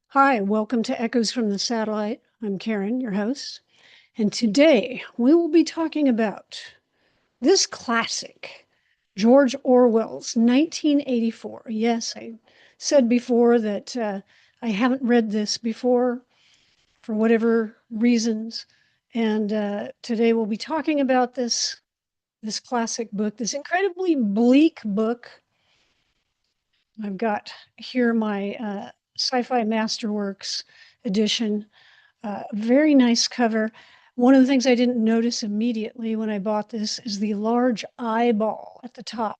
Hi, welcome to Echoes from the Satellite. I'm Karen, your host, and today we will be talking about this classic, George Orwell's 1984. Yes, I said before that I haven't read this before for whatever reasons, and today we'll be talking about this classic book, this incredibly bleak book. I've got here my Sci-Fi Masterworks edition. Very nice cover. One of the things I didn't notice immediately when I bought this is the large eyeball at the top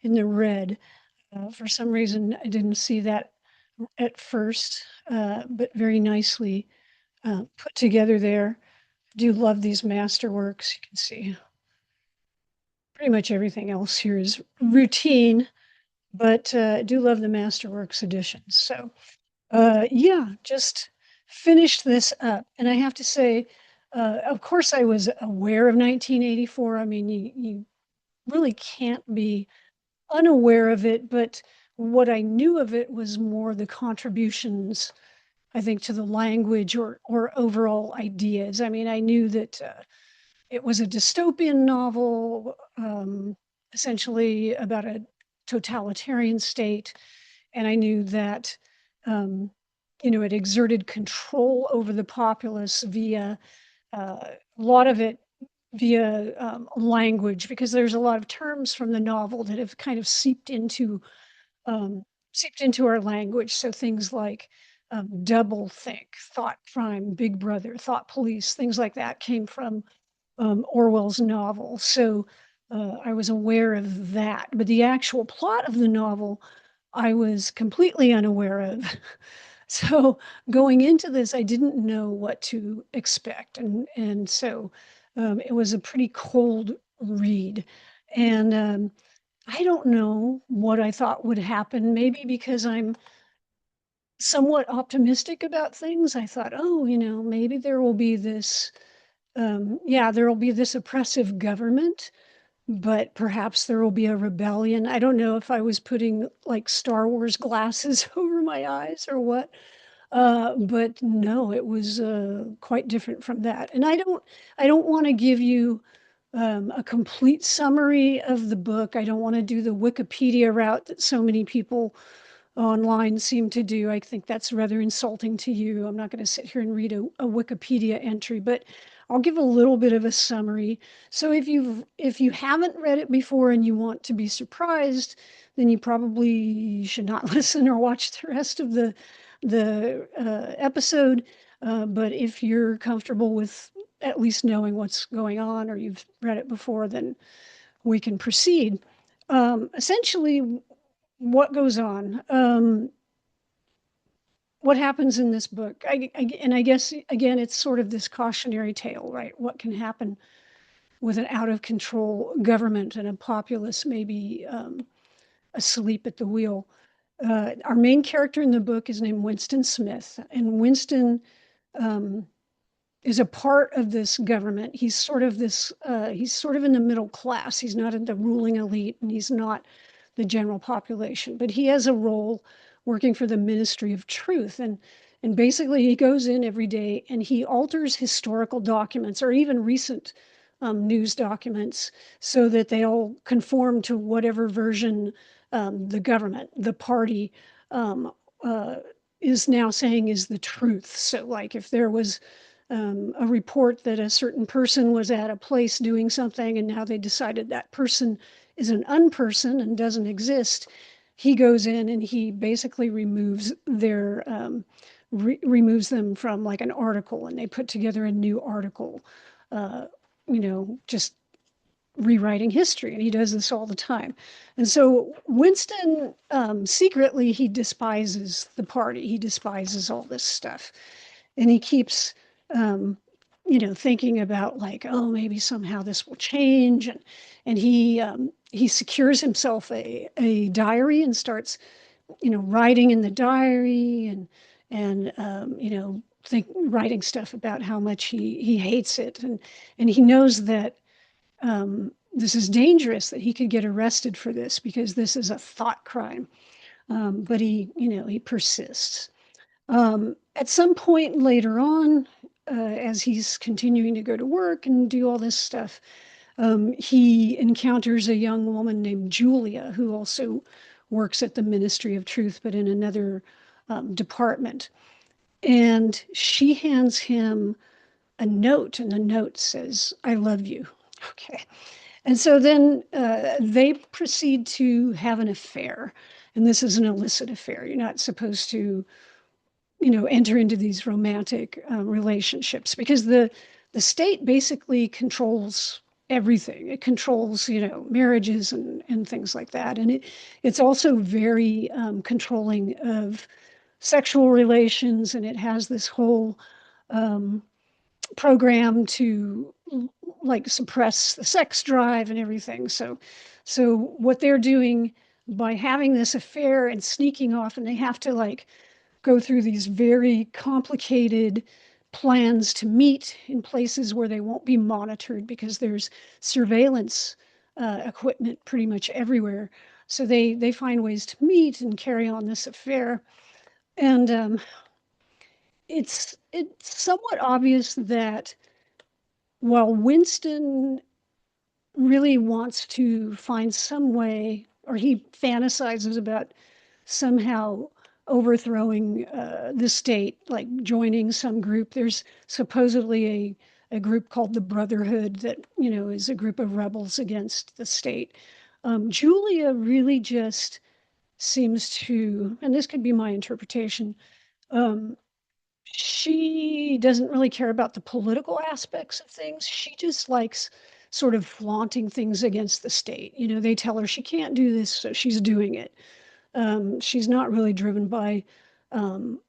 in the red. For some reason, I didn't see that at first, but very nicely put together there. I do love these masterworks. You can see pretty much everything else here is routine, but I do love the masterworks editions. So yeah, just finished this up. And I have to say, of course, I was aware of 1984. I mean, you really can't be unaware of it, but what I knew of it was more the contributions, I think, to the language or overall ideas. I mean, I knew that it was a dystopian novel, essentially about a totalitarian state, and I knew that it exerted control over the populace via a lot of it via language, because there's a lot of terms from the novel that have kind of seeped into our language. So things like double think, thought crime, big brother, thought police, things like that came from Orwell's novel. So I was aware of that. But the actual plot of the novel, I was completely unaware of. So going into this, I didn't know what to expect. And so it was a pretty cold read. And I don't know what I thought would happen, maybe because I'm somewhat optimistic about things. I thought, oh, maybe there will be this yeah, there will be this oppressive government, but perhaps there will be a rebellion. I don't know if I was putting like Star Wars glasses over my eyes or what. But no, it was quite different from that. And I don't want to give you a complete summary of the book. I don't want to do the Wikipedia route that so many people online seem to do. I think that's rather insulting to you. I'm not going to sit here and read a Wikipedia entry, but I'll give a little bit of a summary. So if you haven't read it before and you want to be surprised, then you probably should not listen or watch the rest of the episode. But if you're comfortable with at least knowing what's going on or you've read it before, then we can proceed. Essentially, what goes on? What happens in this book? And I guess, again, it's sort of this cautionary tale, right? What can happen with an out of control government and a populace maybe asleep at the wheel. Our main character in the book is named Winston Smith, and Winston um, is a part of this government. He's sort of in the middle class. He's not in the ruling elite, and he's not the general population, but he has a role working for the Ministry of Truth. And basically, he goes in every day and he alters historical documents or even recent news documents so that they all conform to whatever version the government, the party, um, uh, is now saying is the truth. So, like, if there was a report that a certain person was at a place doing something and now they decided that person is an unperson and doesn't exist, he goes in and he basically removes them from like an article, and they put together a new article, just rewriting history. And he does this all the time. And so Winston, secretly, he despises the party. He despises all this stuff. And he keeps um, thinking about like, oh, maybe somehow this will change. And he secures himself a diary and starts, writing in the diary and writing stuff about how much he hates it. And he knows that this is dangerous, that he could get arrested for this because this is a thought crime. but he persists. At some point later on, as he's continuing to go to work and do all this stuff, he encounters a young woman named Julia, who also works at the Ministry of Truth, but in another department. And she hands him a note, and the note says, "I love you." Okay. And so then they proceed to have an affair. And this is an illicit affair. You're not supposed to, enter into these romantic relationships because the state basically controls everything. It controls, marriages and things like that. And it's also very controlling of sexual relations, and it has this whole program to like suppress the sex drive and everything. So what they're doing by having this affair and sneaking off, and they have to like go through these very complicated plans to meet in places where they won't be monitored because there's surveillance equipment pretty much everywhere. So they find ways to meet and carry on this affair. And it's somewhat obvious that while Winston really wants to find some way, or he fantasizes about somehow overthrowing the state, like joining some group. There's supposedly a group called the Brotherhood that, is a group of rebels against the state. Julia really just seems to, and this could be my interpretation, um, she doesn't really care about the political aspects of things. She just likes sort of flaunting things against the state. They tell her she can't do this, so she's doing it. She's not really driven by um,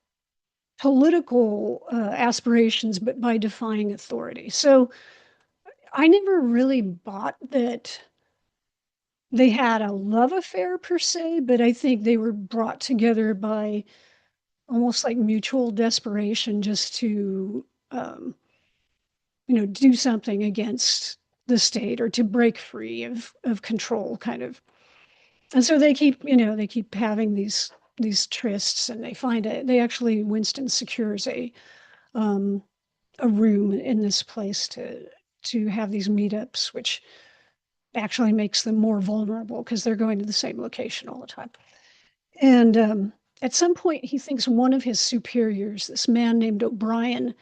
political aspirations, but by defying authority. So I never really bought that they had a love affair per se, but I think they were brought together by almost like mutual desperation just to, do something against the state or to break free of control, kind of. And so they keep having these trysts, and they find it. They actually Winston secures um, a room in this place to have these meetups, which actually makes them more vulnerable because they're going to the same location all the time. And at some point, he thinks one of his superiors, this man named O'Brien,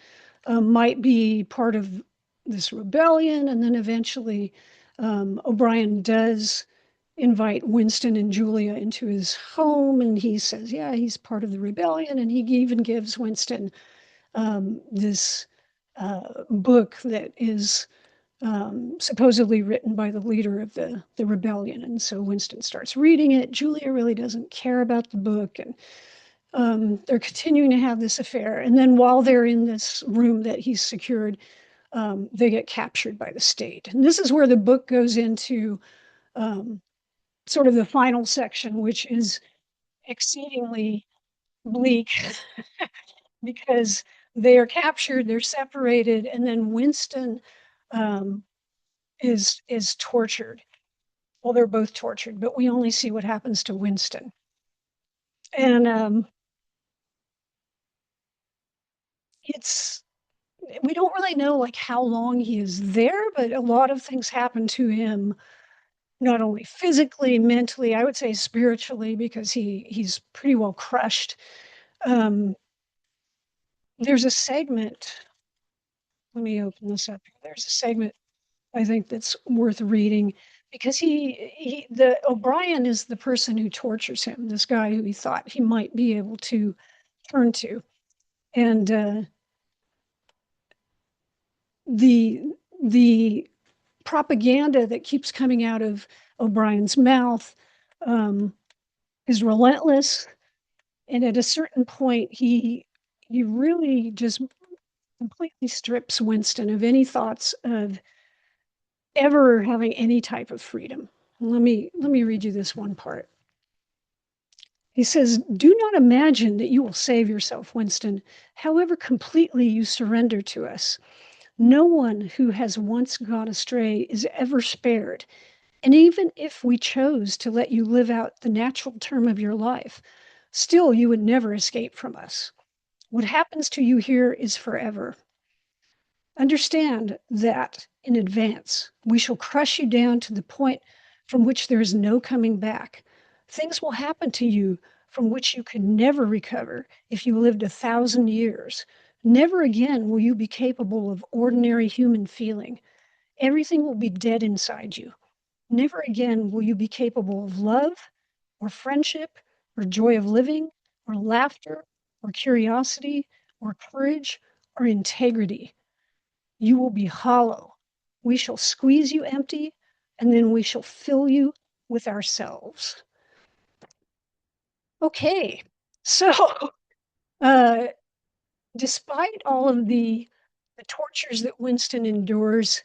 might be part of this rebellion. And then eventually, O'Brien does invite Winston and Julia into his home, and he says, yeah, he's part of the rebellion. And he even gives Winston this book that is supposedly written by the leader of the rebellion. And so Winston starts reading it. Julia really doesn't care about the book, and they're continuing to have this affair. And then while they're in this room that he's secured, they get captured by the state. And this is where the book goes into um, sort of the final section, which is exceedingly bleak because they are captured, they're separated, and then Winston um, is tortured. Well, they're both tortured, but we only see what happens to Winston. And it's we don't really know like how long he is there, but a lot of things happen to him, not only physically, mentally, I would say spiritually, because he's pretty well crushed. Um, there's a segment. Let me open this up. There's a segment I think that's worth reading because the O'Brien is the person who tortures him, this guy who he thought he might be able to turn to. And the the propaganda that keeps coming out of O'Brien's mouth um, is relentless. And at a certain point, he really just completely strips Winston of any thoughts of ever having any type of freedom. Let me read you this one part. He says, "Do not imagine that you will save yourself, Winston, however completely you surrender to us. No one who has once gone astray is ever spared. And even if we chose to let you live out the natural term of your life, still you would never escape from us. What happens to you here is forever. Understand that in advance. We shall crush you down to the point from which there is no coming back. Things will happen to you from which you could never recover if you lived 1,000 years. Never again will you be capable of ordinary human feeling. Everything will be dead inside you. Never again will you be capable of love or friendship or joy of living or laughter or curiosity or courage or integrity. You will be hollow. We shall squeeze you empty, and then we shall fill you with ourselves. Okay, so uh, despite all of the tortures that Winston endures,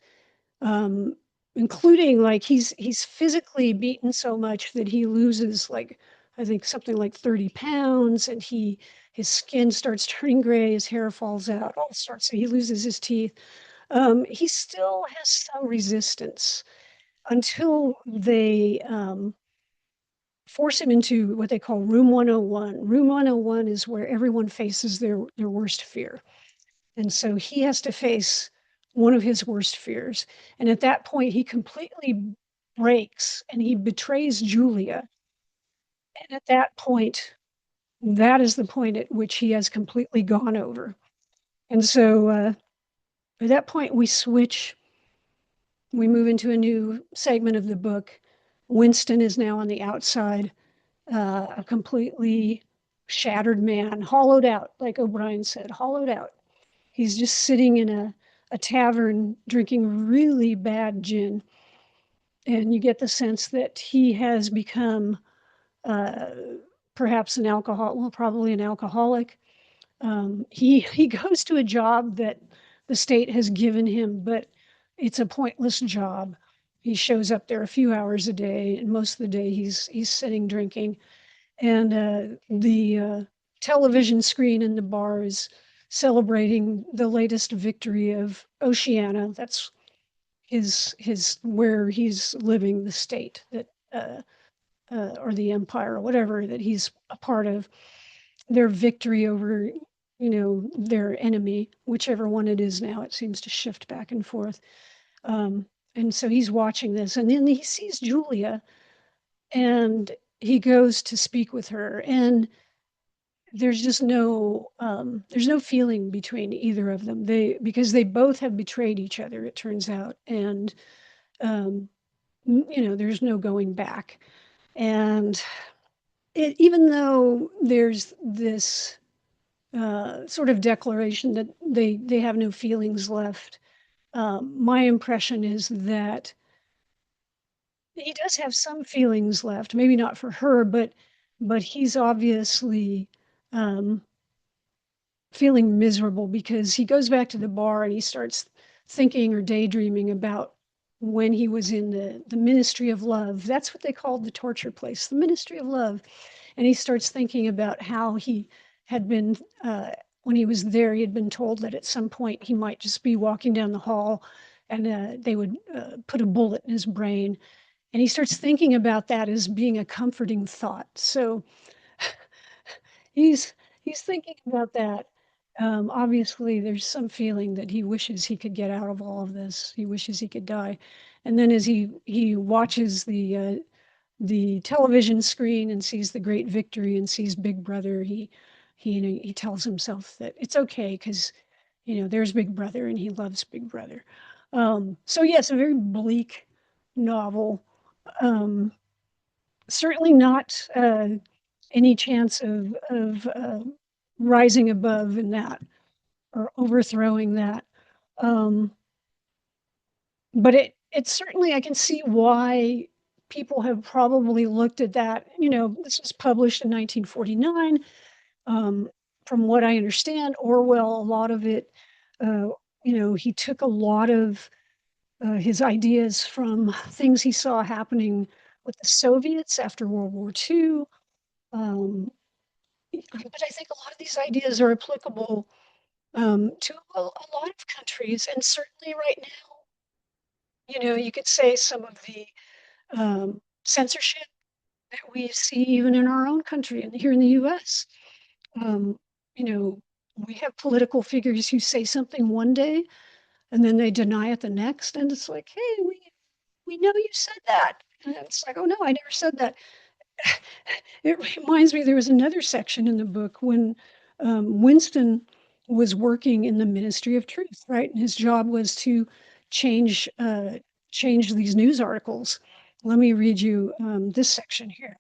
um, including like he's physically beaten so much that he loses like I think something like 30 pounds, and his skin starts turning gray, his hair falls out, all starts. He loses his teeth. He still has some resistance until they force him into what they call Room 101. Room 101 is where everyone faces their worst fear. And so he has to face one of his worst fears. And at that point, he completely breaks and he betrays Julia. And at that point, that is the point at which he has completely gone over. And so at that point, we move into a new segment of the book. Winston is now on the outside, a completely shattered man, hollowed out, like O'Brien said, hollowed out. He's just sitting in a tavern drinking really bad gin. And you get the sense that he has become uh, perhaps an alcohol, well, probably an alcoholic. He goes to a job that the state has given him, but it's a pointless job. He shows up there a few hours a day, and most of the day he's sitting drinking. And the television screen in the bar is celebrating the latest victory of Oceania. That's his where he's living, the state that or the empire or whatever that he's a part of, their victory over their enemy, whichever one it is now. It seems to shift back and forth. Um, and so he's watching this, and then he sees Julia, and he goes to speak with her, and there's just there's no feeling between either of them. Because they both have betrayed each other, it turns out, and um, there's no going back. And even though there's this sort of declaration that they have no feelings left, my impression is that he does have some feelings left, maybe not for her, but he's obviously um, feeling miserable because he goes back to the bar and he starts thinking or daydreaming about when he was in the Ministry of Love. That's what they called the torture place, the Ministry of Love. And he starts thinking about how he had been, when he was there, he had been told that at some point he might just be walking down the hall and they would put a bullet in his brain. And he starts thinking about that as being a comforting thought. So he's he's thinking about that. Obviously, there's some feeling that he wishes he could get out of all of this. He wishes he could die. And then as he watches the television screen and sees the great victory and sees Big Brother, he tells himself that it's okay because there's Big Brother and he loves Big Brother. So yes, a very bleak novel. Um, Certainly not any chance of rising above in that or overthrowing that. Um, but it certainly I can see why people have probably looked at that. This was published in 1949. Um, from what I understand, Orwell, a lot of it, uh, he took a lot of his ideas from things he saw happening with the Soviets after World War II. Um, but I think a lot of these ideas are applicable to a lot of countries, and certainly right now, you could say some of the censorship that we see even in our own country and here in the US. Um, you know, we have political figures who say something one day and then they deny it the next. And it's like, hey, we know you said that. And it's like, oh no, I never said that. It reminds me there was another section in the book when Winston was working in the Ministry of Truth, right? And his job was to change change these news articles. Let me read you this section here.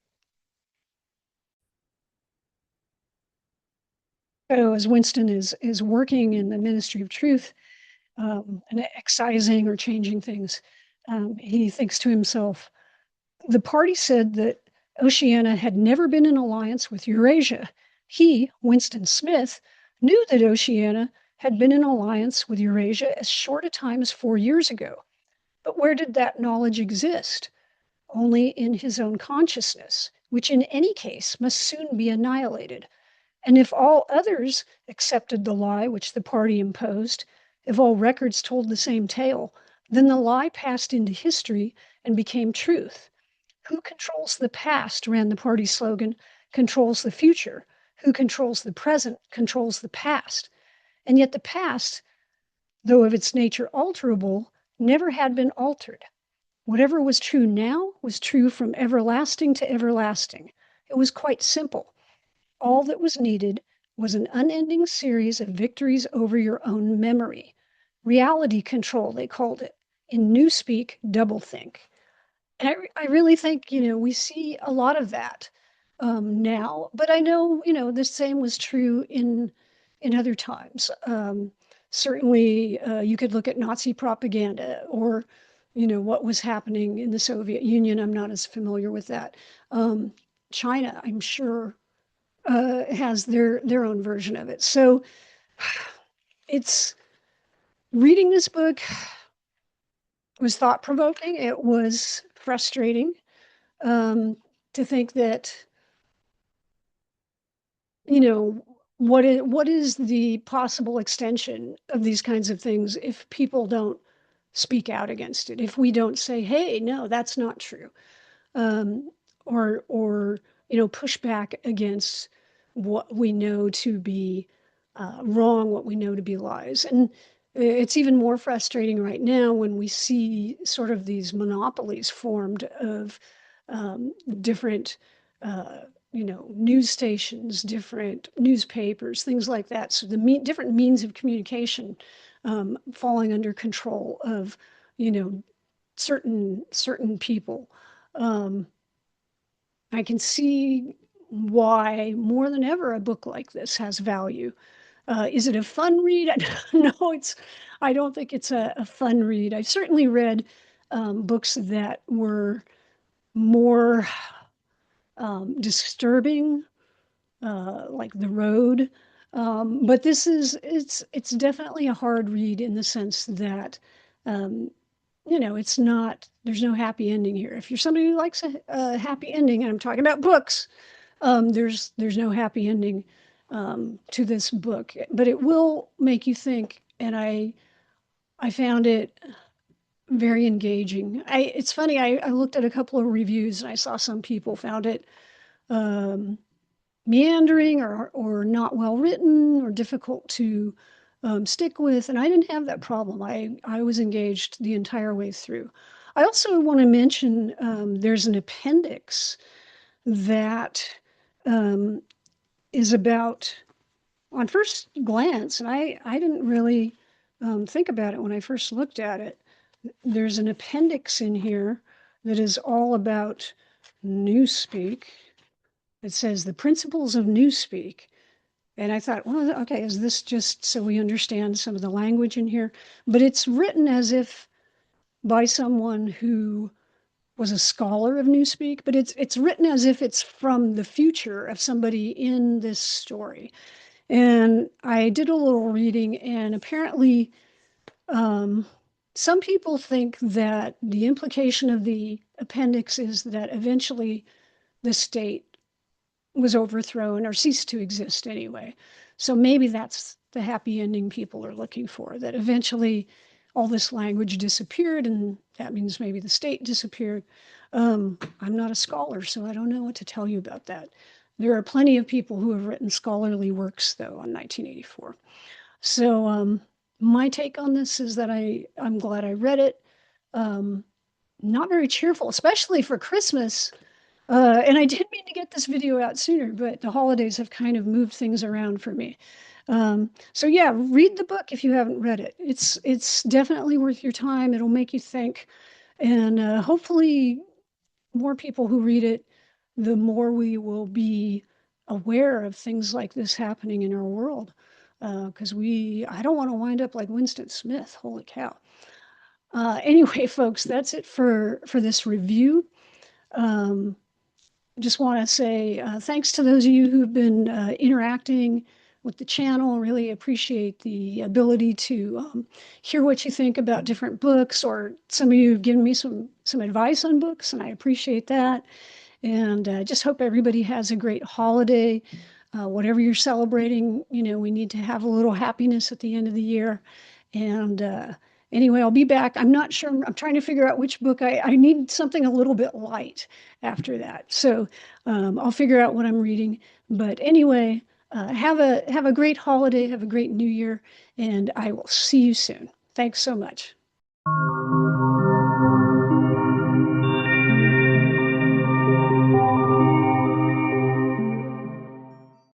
So as Winston is working in the Ministry of Truth and excising or changing things, he thinks to himself, the party said that Oceania had never been in alliance with Eurasia. He, Winston Smith, knew that Oceania had been in alliance with Eurasia as short a time as 4 years ago. But where did that knowledge exist? Only in his own consciousness, which in any case must soon be annihilated. And if all others accepted the lie which the party imposed, if all records told the same tale, then the lie passed into history and became truth. Who controls the past, ran the party slogan, controls the future. Who controls the present, controls the past. And yet the past, though of its nature alterable, never had been altered. Whatever was true now was true from everlasting to everlasting. It was quite simple. All that was needed was an unending series of victories over your own memory. Reality control, they called it. In newspeak, doublethink. And I really think, we see a lot of that now, but I know, the same was true in other times. Certainly, you could look at Nazi propaganda or, what was happening in the Soviet Union. I'm not as familiar with that. China, I'm sure, has their own version of it. So it's reading this book was thought provoking. It was frustrating to think that, you know, what is the possible extension of these kinds of things if people don't speak out against it? If we don't say, "Hey, no, that's not true," um, or push back against what we know to be wrong, what we know to be lies. And it's even more frustrating right now when we see sort of these monopolies formed of different, uh, news stations, different newspapers, things like that. So the different means of communication falling under control of, you know, certain people. Um, I can see why more than ever a book like this has value. Is it a fun read? No, I don't think it's a fun read. I've certainly read books that were more disturbing, like The Road. But it's definitely a hard read in the sense that um, it's not, there's no happy ending here. If you're somebody who likes a happy ending, and I'm talking about books, there's no happy ending to this book, but it will make you think. And I found it very engaging. It's funny. I looked at a couple of reviews and I saw some people found it um, meandering or not well written or difficult to stick with, and I didn't have that problem. I was engaged the entire way through. I also want to mention there's an appendix that um, is about, on first glance, and I didn't really think about it when I first looked at it. There's an appendix in here that is all about newspeak. It says the principles of newspeak. And I thought, well, okay, is this just so we understand some of the language in here? But it's written as if by someone who was a scholar of newspeak, but it's written as if it's from the future of somebody in this story. And I did a little reading, and apparently, some people think that the implication of the appendix is that eventually the state was overthrown or ceased to exist anyway. So maybe that's the happy ending people are looking for, that eventually all this language disappeared, and that means maybe the state disappeared. I'm not a scholar, so I don't know what to tell you about that. There are plenty of people who have written scholarly works, though, on 1984. So my take on this is that I'm glad I read it. Not very cheerful, especially for Christmas. And I did mean to get this video out sooner, but the holidays have kind of moved things around for me. So yeah, read the book if you haven't read it. It's definitely worth your time. It'll make you think, and hopefully more people who read it, the more we will be aware of things like this happening in our world. Because I don't want to wind up like Winston Smith. Holy cow. Anyway, folks, that's it for this review. Just want to say thanks to those of you who've been interacting with the channel. Really appreciate the ability to hear what you think about different books, or some of you have given me some advice on books, and I appreciate that. And just hope everybody has a great holiday. Whatever you're celebrating, we need to have a little happiness at the end of the year. And anyway, I'll be back. I'm not sure. I'm trying to figure out which book. I need something a little bit light after that. So I'll figure out what I'm reading. But anyway, have a great holiday. Have a great New Year. And I will see you soon. Thanks so much.